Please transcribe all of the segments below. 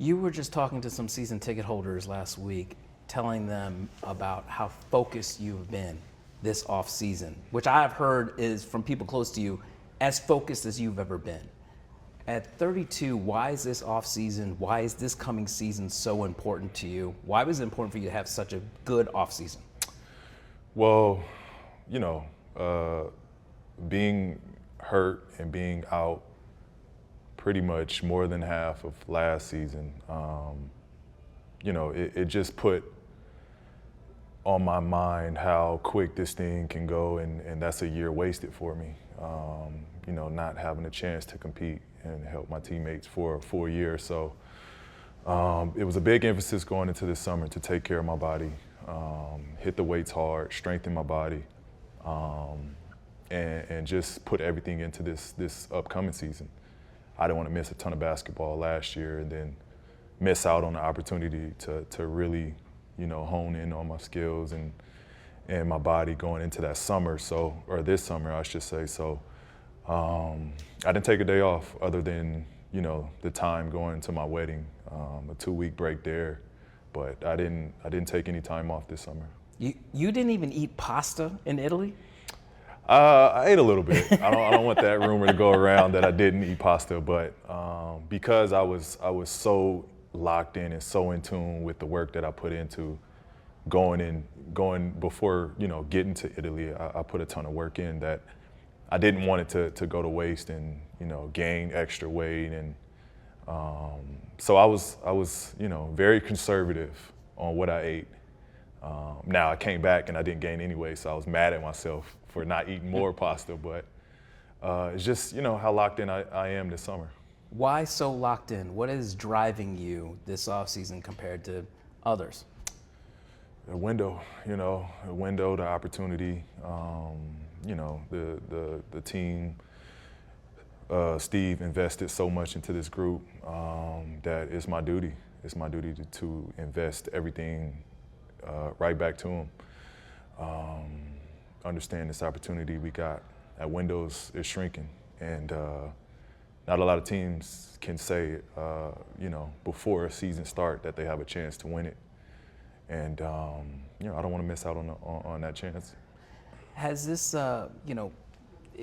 You were just talking to some season ticket holders last week, telling them about how focused you've been this off season, which I've heard is from people close to you, as focused as you've ever been. At 32, why is this off season? Why is this coming season so important to you? Why was it important for you to have such a good off season? Well, being hurt and being out pretty much more than half of last season, it just put on my mind how quick this thing can go, and that's a year wasted for me. Not having a chance to compete and help my teammates for a full year. So it was a big emphasis going into this summer to take care of my body, hit the weights hard, strengthen my body, and just put everything into this upcoming season. I didn't want to miss a ton of basketball last year and then miss out on the opportunity to really, hone in on my skills and my body going into that summer. Or this summer, I should say. So I didn't take a day off other than, the time going to my wedding, a 2-week break there. But I didn't take any time off this summer. You didn't even eat pasta in Italy? I ate a little bit. I don't want that rumor to go around that I didn't eat pasta, but because I was so locked in and so in tune with the work that I put into going before getting to Italy, I put a ton of work in that I didn't want it to go to waste and gain extra weight, and so I was very conservative on what I ate. Now I came back and I didn't gain any weight, so I was mad at myself for not eating more pasta, but it's just how locked in I am this summer. Why so locked in? What is driving you this offseason compared to others? A window, the opportunity, the team. Steve invested so much into this group that it's my duty. It's my duty to invest everything right back to him. Understand this opportunity we got at Windows is shrinking, and not a lot of teams can say, before a season start that they have a chance to win it. And I don't want to miss out on that chance. Has this,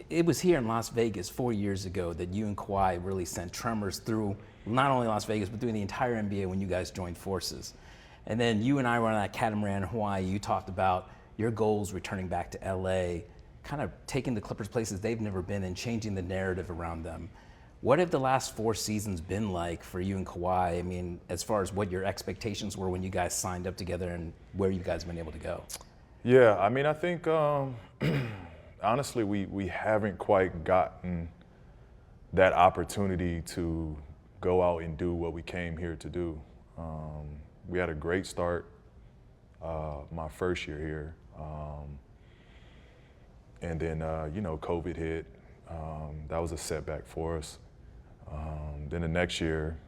it was here in Las Vegas 4 years ago that you and Kawhi really sent tremors through not only Las Vegas, but through the entire NBA when you guys joined forces. And then you and I were on that catamaran in Hawaii. You talked about your goals returning back to LA, kind of taking the Clippers places they've never been and changing the narrative around them. What have the last 4 seasons been like for you and Kawhi? I mean, as far as what your expectations were when you guys signed up together and where you guys have been able to go? Yeah, I mean, I think honestly, we haven't quite gotten that opportunity to go out and do what we came here to do. We had a great start my first year here. And then, COVID hit. That was a setback for us. Then the next year,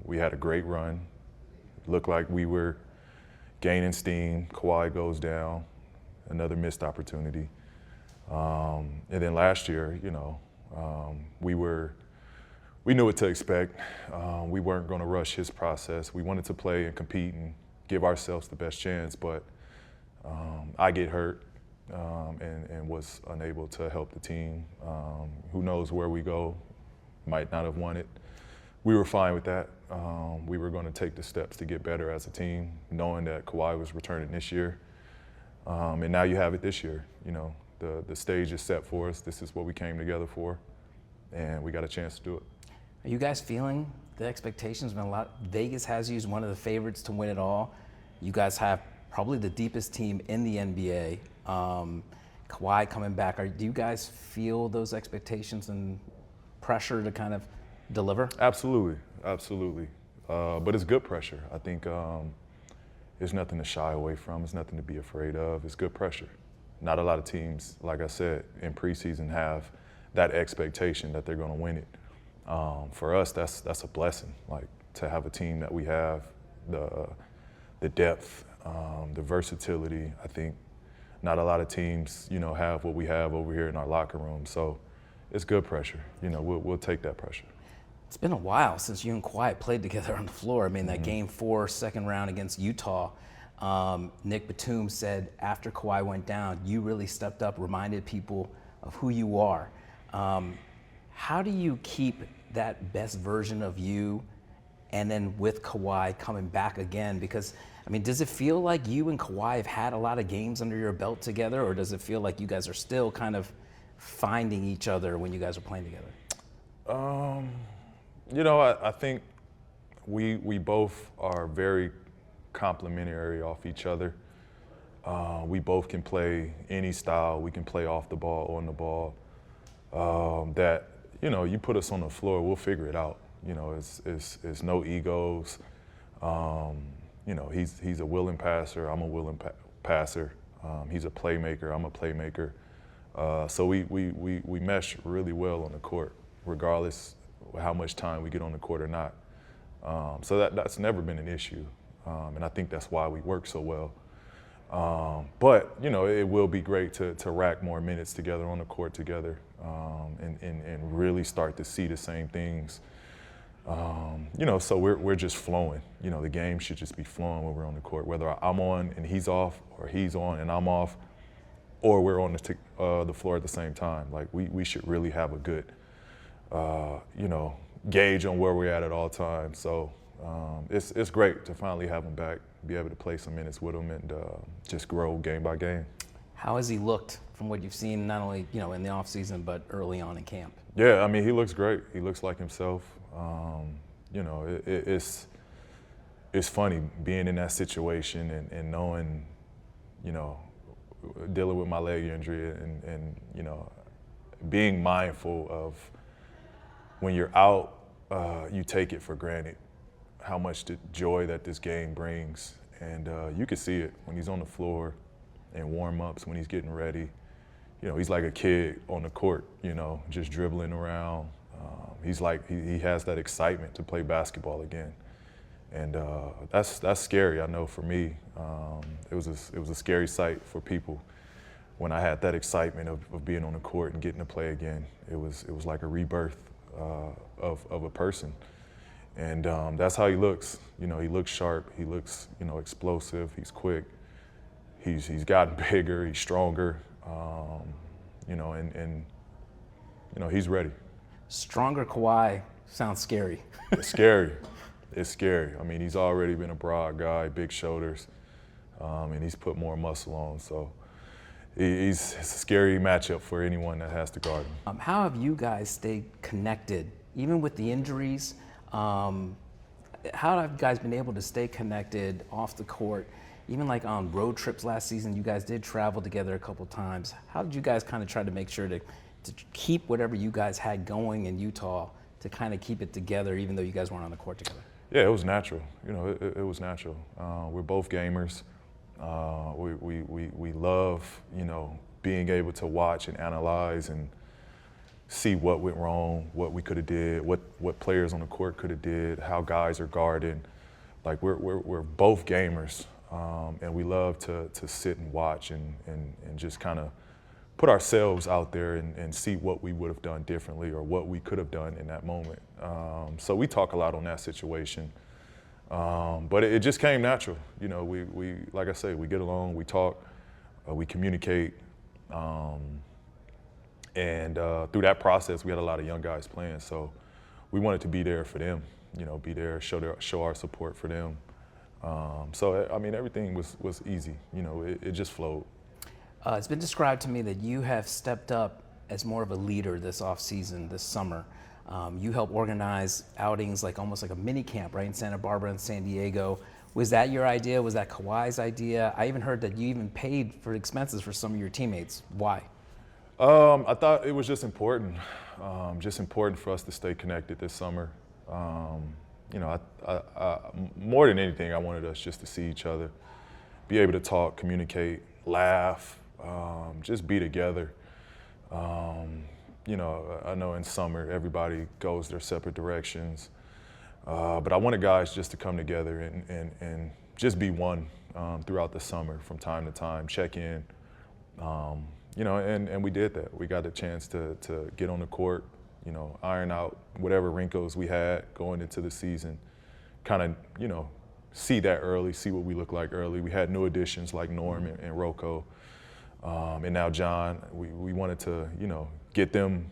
we had a great run. Looked like we were gaining steam. Kawhi goes down, another missed opportunity. And then last year, we knew what to expect. We weren't going to rush his process. We wanted to play and compete and give ourselves the best chance, but I get hurt and was unable to help the team. Who knows where we go? Might not have won it. We were fine with that. We were going to take the steps to get better as a team, knowing that Kawhi was returning this year. And now you have it this year. The stage is set for us. This is what we came together for, and we got a chance to do it. Are you guys feeling the expectations? Been a lot. Vegas has you as one of the favorites to win it all. You guys have probably the deepest team in the NBA. Kawhi coming back. Do you guys feel those expectations and pressure to kind of deliver? Absolutely. But it's good pressure. I think there's nothing to shy away from. It's nothing to be afraid of. It's good pressure. Not a lot of teams, like I said, in preseason have that expectation that they're going to win it. For us, that's a blessing. Like, to have a team that we have, the depth, the versatility. I think not a lot of teams, have what we have over here in our locker room. So it's good pressure. We'll take that pressure. It's been a while since you and Kawhi played together on the floor. I mean, that Game 4, second round against Utah, Nick Batum said after Kawhi went down, you really stepped up, reminded people of who you are. How do you keep that best version of you and then with Kawhi coming back again? Because, I mean, does it feel like you and Kawhi have had a lot of games under your belt together, or does it feel like you guys are still kind of finding each other when you guys are playing together? I think we both are very complementary off each other. We both can play any style. We can play off the ball, on the ball. You put us on the floor, we'll figure it out. It's no egos. He's a willing passer. I'm a willing passer. He's a playmaker. I'm a playmaker. So we mesh really well on the court, regardless of how much time we get on the court or not. So that's never been an issue, and I think that's why we work so well. But it will be great to rack more minutes together on the court together, and really start to see the same things. So we're just flowing. The game should just be flowing when we're on the court, whether I'm on and he's off, or he's on and I'm off, or we're on the floor at the same time. Like we should really have a good, gauge on where we're at all times. So it's great to finally have him back, be able to play some minutes with him, and just grow game by game. How has he looked from what you've seen, not only in the offseason, but early on in camp? Yeah, I mean, he looks great. He looks like himself. It's funny being in that situation and knowing, dealing with my leg injury and being mindful of when you're out, you take it for granted how much the joy that this game brings. And you can see it when he's on the floor in warm-ups, when he's getting ready. He's like a kid on the court, just dribbling around. He's like, he has that excitement to play basketball again. And that's scary, I know, for me. It was a scary sight for people when I had that excitement of being on the court and getting to play again. It was like a rebirth of a person. And that's how he looks. He looks sharp, he looks, explosive, he's quick. He's gotten bigger, he's stronger, he's ready. Stronger Kawhi sounds scary. It's scary. It's scary. I mean, he's already been a broad guy, big shoulders, and he's put more muscle on. So it's a scary matchup for anyone that has to guard him. How have you guys stayed connected, even with the injuries? How have you guys been able to stay connected off the court? Even like on road trips last season, you guys did travel together a couple times. How did you guys kind of try to make sure to keep whatever you guys had going in Utah, to kind of keep it together, even though you guys weren't on the court together? Yeah, it was natural. It was natural. We're both gamers. We love, being able to watch and analyze and see what went wrong, what we could have did, what players on the court could have did, how guys are guarding. Like we're both gamers, and we love to sit and watch and just kind of put ourselves out there and see what we would have done differently or what we could have done in that moment. So we talk a lot on that situation, but it just came natural. We like I say, we get along, we talk, we communicate, and through that process, we had a lot of young guys playing. So we wanted to be there for them, be there, show our support for them. So I mean, everything was easy. It just flowed. It's been described to me that you have stepped up as more of a leader this offseason, this summer. You helped organize outings almost like a mini camp, right, in Santa Barbara and San Diego. Was that your idea? Was that Kawhi's idea? I even heard that you even paid for expenses for some of your teammates. Why? I thought it was just important for us to stay connected this summer. More than anything, I wanted us just to see each other, be able to talk, communicate, laugh, just be together. I know in summer everybody goes their separate directions, but I wanted guys just to come together and just be one throughout the summer from time to time, check in, and we did that. We got a chance to get on the court, iron out whatever wrinkles we had going into the season, kind of, see that early, see what we look like early. We had new additions like Norm and Rocco, and now John. We wanted to, get them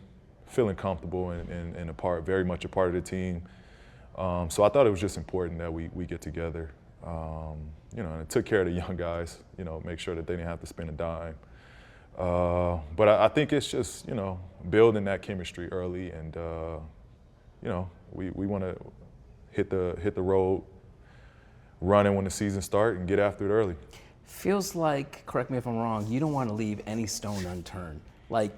feeling comfortable and very much a part of the team. So I thought it was just important that we get together, and took care of the young guys, make sure that they didn't have to spend a dime. But I think it's just, building that chemistry early, and we want to hit the road running when the season starts and get after it early. Feels like, correct me if I'm wrong, you don't want to leave any stone unturned. Like,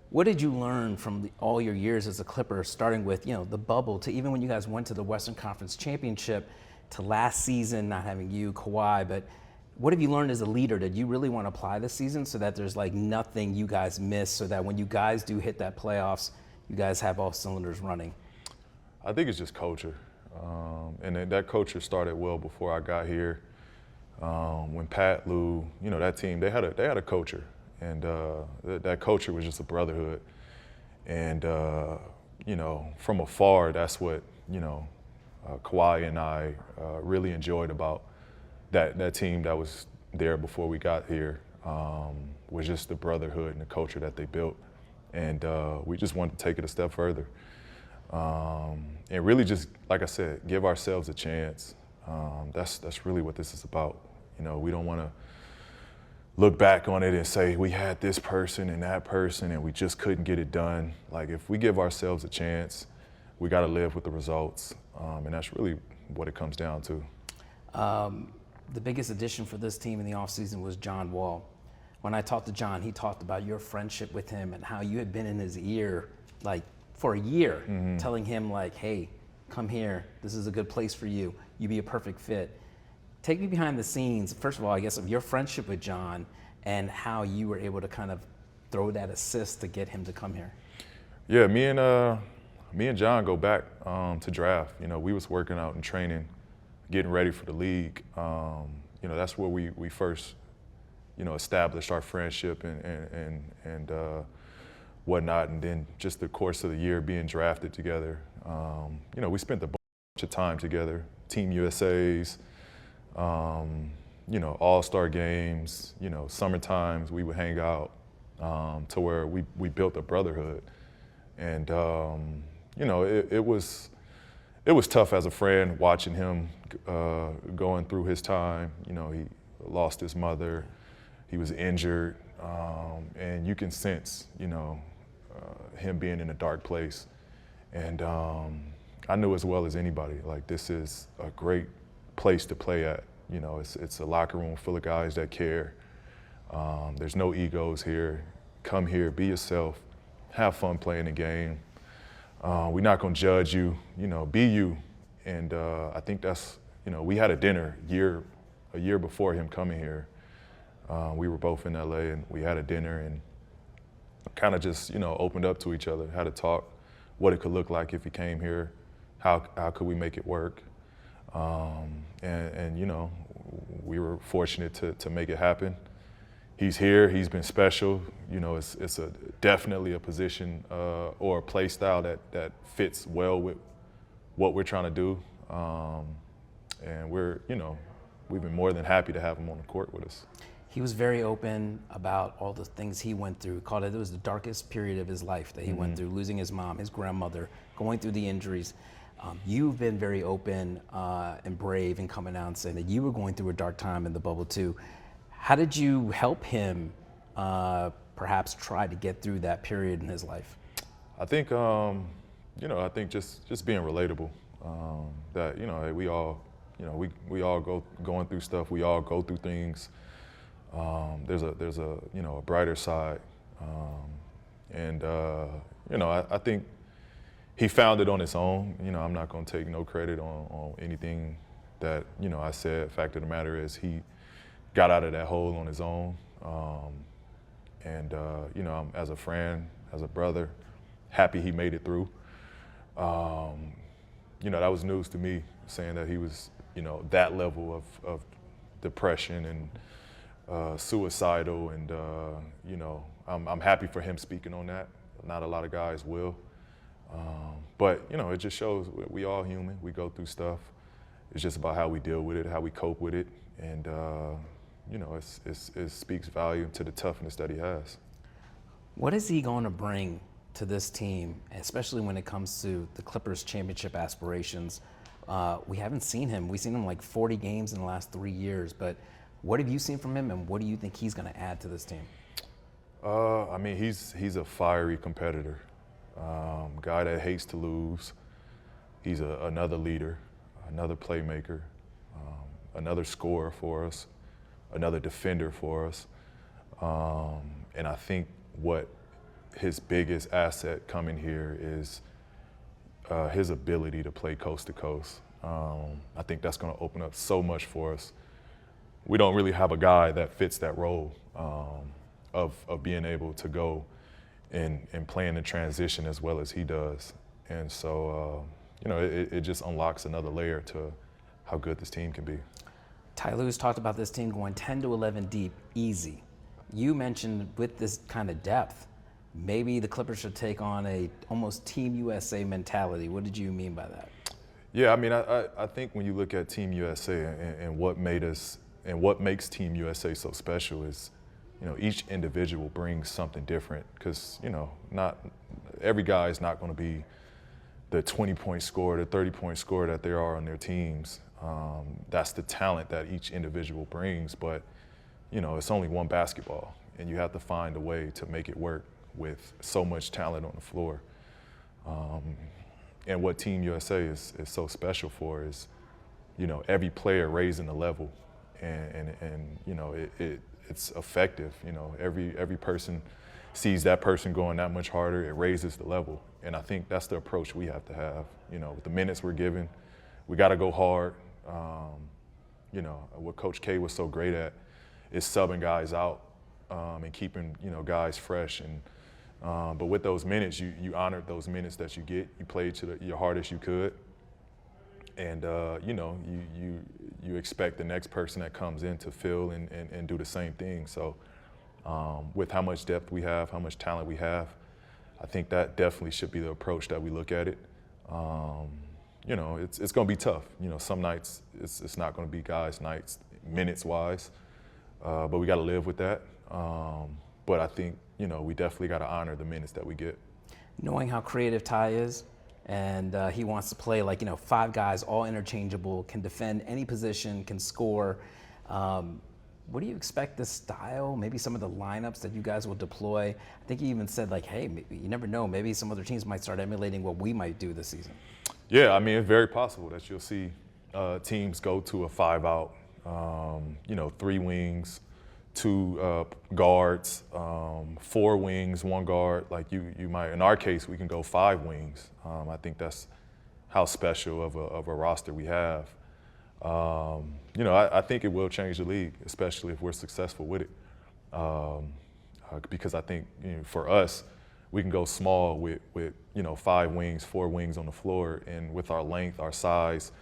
what did you learn from all your years as a Clipper, starting with, the bubble, to even when you guys went to the Western Conference Championship, to last season not having you, Kawhi, but what have you learned as a leader that you really want to apply this season so that there's like nothing you guys miss, so that when you guys do hit that playoffs, you guys have all cylinders running? I think it's just culture. And that culture started well before I got here. When Pat, Lou, that team, they had a culture, and that culture was just a brotherhood. And from afar, that's what Kawhi and I really enjoyed about that team that was there before we got here. Was just the brotherhood and the culture that they built, and we just wanted to take it a step further. And really just, like I said, give ourselves a chance. That's really what this is about. We don't want to look back on it and say we had this person and that person and we just couldn't get it done. Like, if we give ourselves a chance, we got to live with the results. And that's really what it comes down to. The biggest addition for this team in the offseason was John Wall. When I talked to John, he talked about your friendship with him and how you had been in his ear like for a year, telling him like, hey, come here, this is a good place for you, you'd be a perfect fit. Take me behind the scenes, first of all, I guess, of your friendship with John and how you were able to kind of throw that assist to get him to come here. Yeah, me and John go back to draft. We was working out and training, getting ready for the league. That's where we first, established our friendship and whatnot. And then just the course of the year being drafted together, we spent a bunch of time together, Team USA's, all-star games, summer times we would hang out, to where we built a brotherhood. And, it was tough as a friend watching him going through his time. He lost his mother, he was injured, and you can sense, him being in a dark place. And I knew as well as anybody, like, this is a great place to play at. It's a locker room full of guys that care. There's no egos here. Come here, be yourself, have fun playing the game. We're not gonna judge you, be you. And I think that's, we had a dinner a year before him coming here. We were both in LA and we had a dinner and kind of just, opened up to each other, had a talk, what it could look like if he came here, how could we make it work. And we were fortunate to make it happen. He's here, he's been special. It's definitely a position or a play style that fits well with what we're trying to do. And we've been more than happy to have him on the court with us. He was very open about all the things he went through. Called it was the darkest period of his life that he went through, losing his mom, his grandmother, going through the injuries. You've been very open and brave in coming out and saying that you were going through a dark time in the bubble too. How did you help him perhaps try to get through that period in his life? I think, I think just being relatable. That we all, we all going through stuff. We all go through things. There's a brighter side, and I think he found it on his own. I'm not going to take no credit on anything that I said. Fact of the matter is, he got out of that hole on his own. And I'm, as a friend, as a brother, happy he made it through. That was news to me, saying that he was, that level of depression and suicidal. And, I'm happy for him speaking on that. Not a lot of guys will. But, you know, it just shows we all human. We go through stuff. It's just about how we deal with it, how we cope with it. And, you know, it speaks volume to the toughness that he has. What is he going to bring to this team, especially when it comes to the Clippers' championship aspirations? We haven't seen him. We've seen him like 40 games in the last 3 years. But what have you seen from him, and what do you think he's going to add to this team? I mean, he's a fiery competitor, guy that hates to lose. He's another leader, another playmaker, another scorer for us, another defender for us. And I think what his biggest asset coming here is his ability to play coast to coast. I think that's going to open up so much for us. We don't really have a guy that fits that role of being able to go and play in the transition as well as he does. And so, you know, it just unlocks another layer to how good this team can be. Ty Lue's talked about this team going 10 to 11 deep, easy. You mentioned with this kind of depth, maybe the Clippers should take on a almost Team USA mentality. What did you mean by that? Yeah, I mean, I think when you look at Team USA and what made us and what makes Team USA so special is, you know, each individual brings something different because, you know, not every guy is not going to be the 20-point scorer, the 30-point scorer that they are on their teams. That's the talent that each individual brings, but, you know, it's only one basketball, and you have to find a way to make it work with so much talent on the floor. And what Team USA is so special for is, you know, every player raising the level, and you know, it's effective. You know, every person sees that person going that much harder, it raises the level. And I think that's the approach we have to have. You know, with the minutes we're given, we got to go hard. You know, what Coach K was so great at is subbing guys out and keeping, you know, guys fresh. And but with those minutes, you honored those minutes that you get. You played to your hardest you could. And, you know, you expect the next person that comes in to fill and do the same thing. So with how much depth we have, how much talent we have, I think that definitely should be the approach that we look at it. You know, it's going to be tough. You know, some nights it's not going to be guys' nights, minutes-wise, but we got to live with that. But I think, you know, we definitely got to honor the minutes that we get. Knowing how creative Ty is, and he wants to play like, you know, 5 guys, all interchangeable, can defend any position, can score. What do you expect this style, maybe some of the lineups that you guys will deploy? I think he even said like, hey, maybe, you never know, maybe some other teams might start emulating what we might do this season. Yeah, I mean, it's very possible that you'll see teams go to a 5-out, you know, 3 wings, 2 guards, 4 wings, 1 guard. Like you might, in our case, we can go 5 wings. I think that's how special of a roster we have. You know, I think it will change the league, especially if we're successful with it. Because I think, you know, for us, we can go small with you know, 5 wings, 4 wings on the floor, and with our length, our size,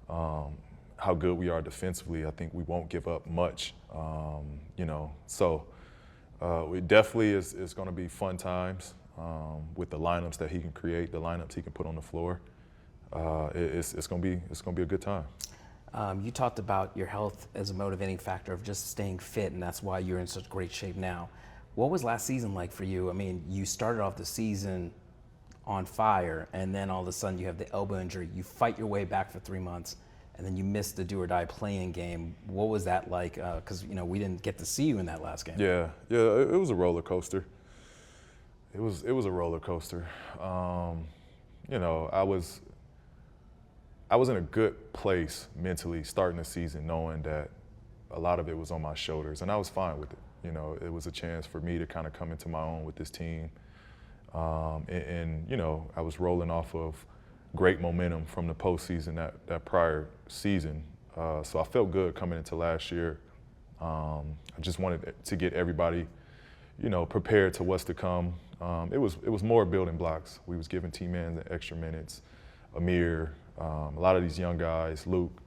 how good we are defensively, I think we won't give up much. You know, so it definitely is going to be fun times with the lineups that he can create, the lineups he can put on the floor. It's going to be a good time. You talked about your health as a motivating factor of just staying fit, and that's why you're in such great shape now. What was last season like for you? I mean, you started off the season on fire, and then all of a sudden you have the elbow injury. You fight your way back for 3 months, and then you missed the do-or-die play-in game. What was that like? Because, you know, we didn't get to see you in that last game. Yeah, it was a roller coaster. It was a roller coaster. You know, I was in a good place mentally starting the season, knowing that a lot of it was on my shoulders, and I was fine with it. You know, it was a chance for me to kind of come into my own with this team. And you know, I was rolling off of great momentum from the postseason that prior season. So I felt good coming into last year. I just wanted to get everybody, you know, prepared to what's to come. It was more building blocks. We was giving T-Man the extra minutes, Amir, a lot of these young guys, Luke,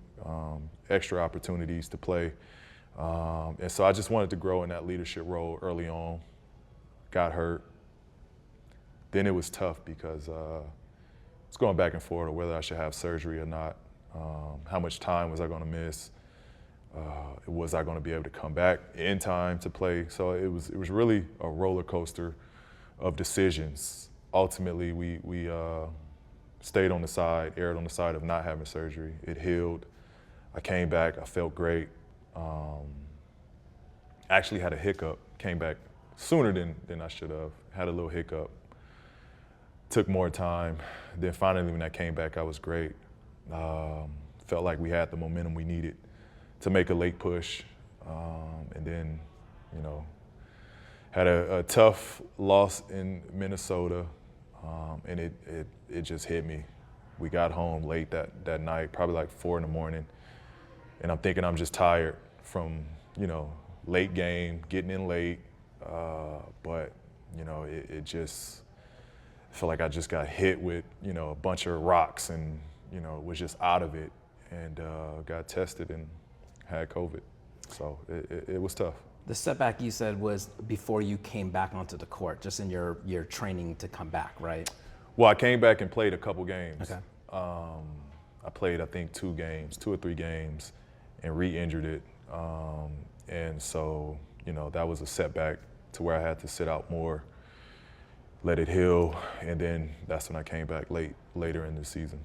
extra opportunities to play. And so I just wanted to grow in that leadership role early on. Got hurt. Then it was tough because, was going back and forth on whether I should have surgery or not. How much time was I going to miss? Was I going to be able to come back in time to play? So it was really a roller coaster of decisions. Ultimately, we stayed on the side, erred on the side of not having surgery. It healed. I came back. I felt great. Actually had a hiccup. Came back sooner than I should have. Had a little hiccup. Took more time. Then finally, when I came back, I was great. Felt like we had the momentum we needed to make a late push. And then, you know, had a tough loss in Minnesota, and it just hit me. We got home late that night, probably like 4 in, and I'm thinking I'm just tired from, you know, late game, getting in late, but, you know, it just, I feel like I just got hit with, you know, a bunch of rocks and, you know, was just out of it, and got tested and had COVID. So it was tough. The setback you said was before you came back onto the court, just in your training to come back, right? Well, I came back and played a couple games. Okay. I played, I think, 2 or 3 games and re-injured it. And so, you know, that was a setback to where I had to sit out more, let it heal, and then that's when I came back later in the season.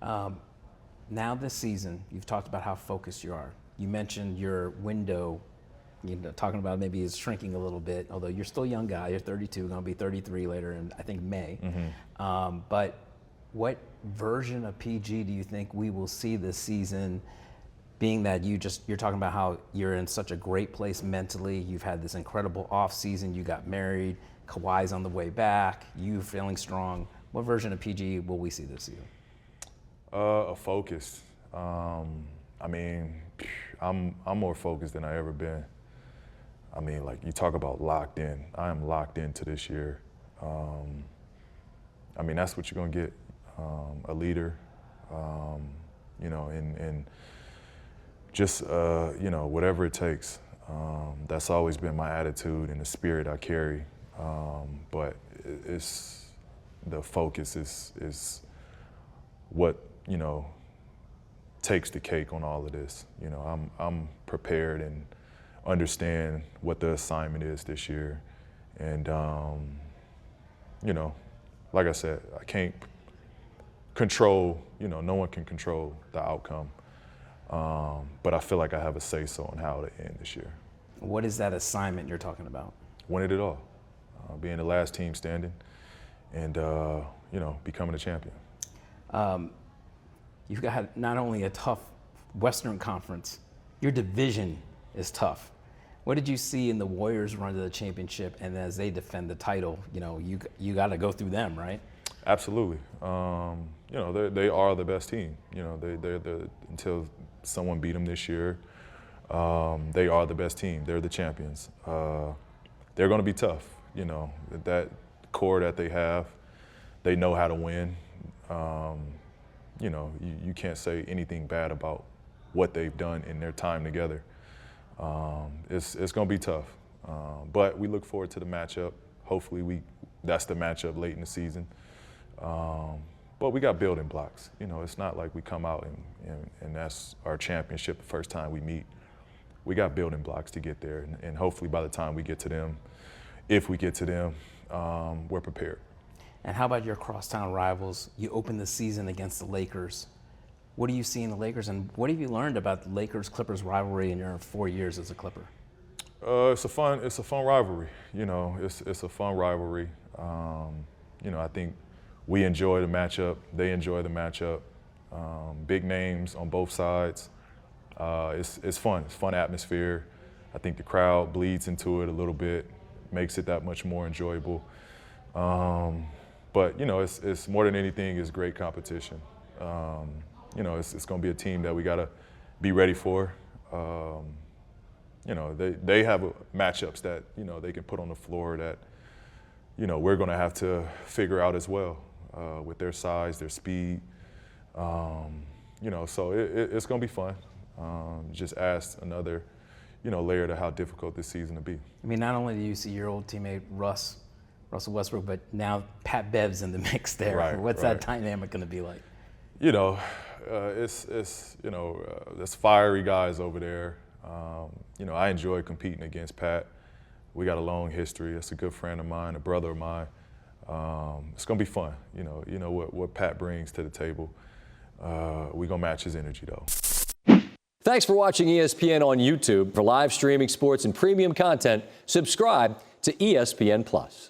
Now this season, you've talked about how focused you are. You mentioned your window, you know, talking about maybe it's shrinking a little bit, although you're still a young guy. You're 32, going to be 33 later in, I think, May. Mm-hmm. But what version of PG do you think we will see this season, being that you're talking about how you're in such a great place mentally, you've had this incredible off season, you got married, Kawhi's on the way back, you feeling strong. What version of PG will we see this season? A focus. I mean, I'm more focused than I ever been. I mean, like, you talk about locked in. I am locked into this year. I mean, that's what you're gonna get, a leader, you know, and just, you know, whatever it takes. That's always been my attitude and the spirit I carry. But it's, the focus is what, you know, takes the cake on all of this. You know, I'm prepared and understand what the assignment is this year. And, you know, like I said, I can't control, you know, no one can control the outcome. But I feel like I have a say-so on how to end this year. What is that assignment you're talking about? Win it all. Being the last team standing and, you know, becoming a champion. You've got not only a tough Western Conference, your division is tough. What did you see in the Warriors run to the championship, and as they defend the title, you know, you got to go through them, right? Absolutely. You know, they are the best team. You know, they're until someone beat them this year, they are the best team. They're the champions. They're going to be tough. You know, that core that they have, they know how to win. You know, you can't say anything bad about what they've done in their time together. It's going to be tough, but we look forward to the matchup. Hopefully that's the matchup late in the season. But we got building blocks. You know, it's not like we come out and that's our championship the first time we meet. We got building blocks to get there, and hopefully by the time we get to them, if we get to them, we're prepared. And how about your crosstown rivals? You opened the season against the Lakers. What do you see in the Lakers, and what have you learned about the Lakers-Clippers rivalry in your 4 years as a Clipper? It's a fun rivalry. You know, it's a fun rivalry. You know, I think we enjoy the matchup. They enjoy the matchup. Big names on both sides. It's fun. It's fun atmosphere. I think the crowd bleeds into it a little bit, makes it that much more enjoyable. But you know, it's more than anything, it's great competition. You know, it's going to be a team that we got to be ready for. You know, they have matchups that, you know, they can put on the floor that, you know, we're going to have to figure out as well, with their size, their speed. You know, so it's going to be fun. Just adds another, you know, layer to how difficult this season will be. I mean, not only do you see your old teammate Russ Russell Westbrook, but now Pat Bev's in the mix there. Right, What's right. that dynamic going to be like? You know, there's fiery guys over there. You know, I enjoy competing against Pat. We got a long history. That's a good friend of mine, a brother of mine. It's gonna be fun. You know what Pat brings to the table. We gonna match his energy though. Thanks for watching ESPN on YouTube. For live streaming sports and premium content, subscribe to ESPN+.